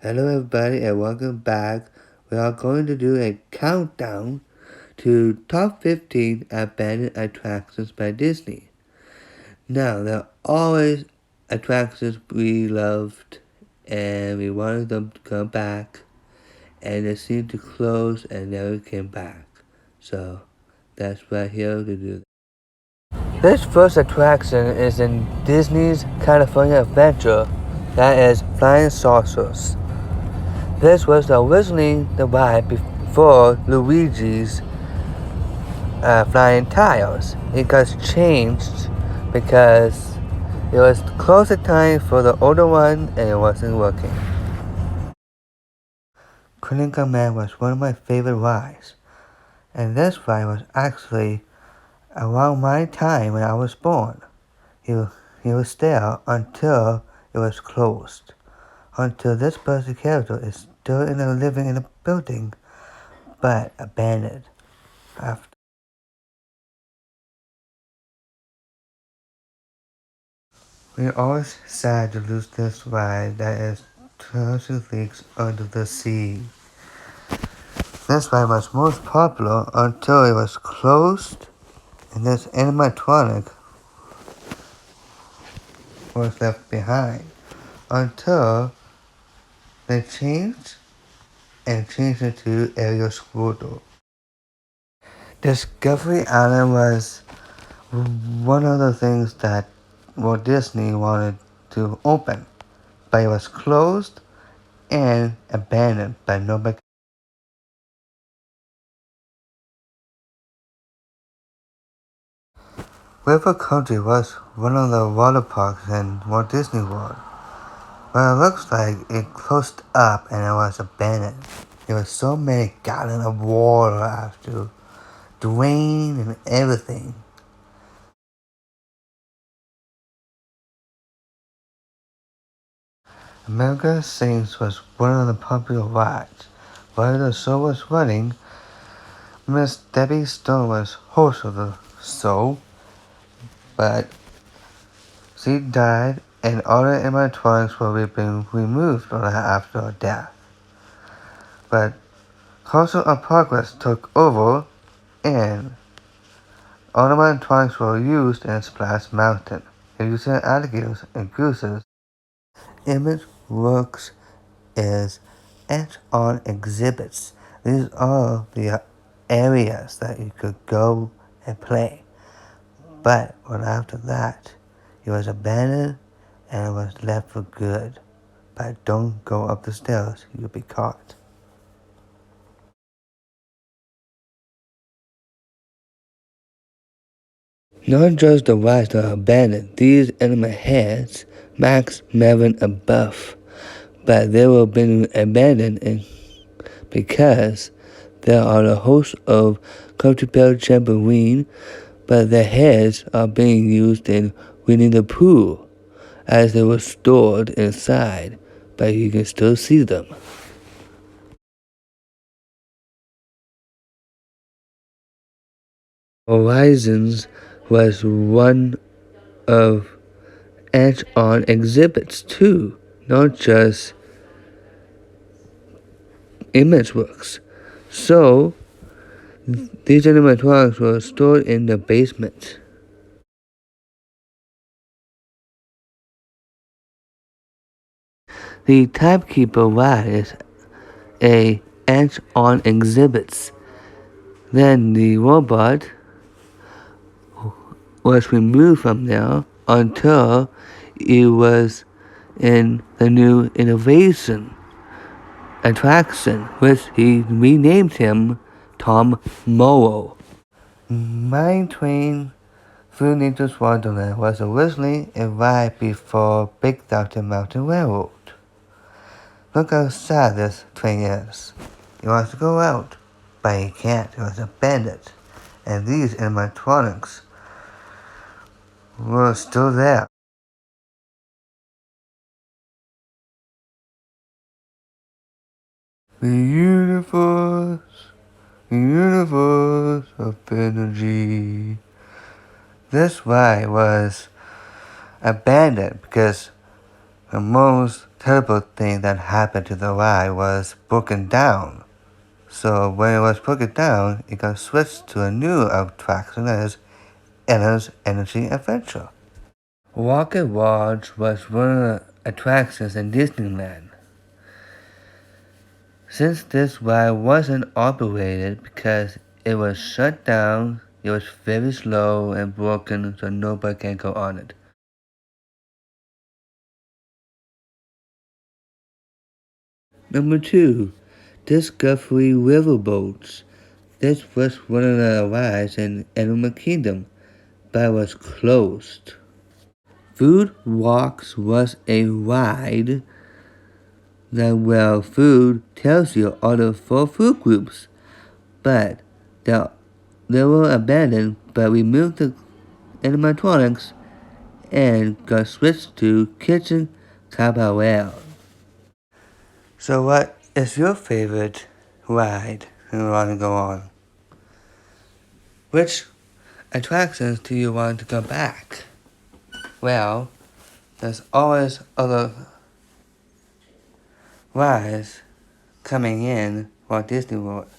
Hello everybody and welcome back. We are going to do a countdown to top 15 abandoned attractions by Disney. Now, there are always attractions we loved and we wanted them to come back, and they seemed to close and never came back. So, that's what I'm here to do. This first attraction is in Disney's California Adventure, that is Flying Saucers. This was originally the ride before Luigi's Flying Tiles. It got changed because it was close to time for the older one and it wasn't working. Couldn't Command was one of my favorite rides, and this ride was actually around my time when I was born. He was there until it was closed. Until this person character is still living in a building, but abandoned after. We're always sad to lose this ride that is 2,000 leagues under the sea. This ride was most popular until it was closed, and this animatronic was left behind until they changed it to Ariel Squirtle. Discovery Island was one of the things that Walt Disney wanted to open, but it was closed and abandoned by nobody. River Country was one of the water parks in Walt Disney World, but it looks like it closed up and it was abandoned. There were so many gallons of water after drain and everything. America Sings was one of the popular rides. While the show was running, Miss Debbie Stone was host of the show, but she died and all the animatronics were being removed after her death. But Castle of Progress took over and all the animatronics were used in Splash Mountain. Using alligators and gooses. ImageWorks is on exhibits. These are the areas that you could go and play. But after that, it was abandoned and it was left for good. But don't go up the stairs, you'll be caught. Not just the rides that are abandoned, these animal heads, Max, Melvin, and Buff, but they were being abandoned because there are the hosts of Country Bear Jamboree, but their heads are being used in Winnie the Pooh, as they were stored inside, but you can still see them. Horizons was one of on exhibits too, not just ImageWorks. So these animatronics were stored in the basement. The Timekeeper ride is a on exhibits. Then the robot was removed from there until it was in the new innovation attraction, which he renamed him Tom Morrow. Mine Train through Nature's Wonderland was originally a ride before Big Thunder Mountain Railroad. Look how sad this train is. He wants to go out, but he can't. It was abandoned. And these animatronics were still there. The universe of energy. This ride was abandoned because the most terrible thing that happened to the ride was broken down. So when it was broken down, it got switched to a new attraction that is Ella's Energy Adventure. Rocket Lodge was one of the attractions in Disneyland. Since this ride wasn't operated because it was shut down, it was very slow and broken, so nobody can go on it. Number 2. Discovery Riverboats. This was one of the rides in Animal Kingdom, but was closed. Food Walks was a ride that where food tells you all the 4 food groups, but they were abandoned but removed the animatronics and got switched to Kitchen Cabaret. So what is your favorite ride you want to go on? Which attractions do you want to go back? Well, there's always other rides coming in Walt Disney World.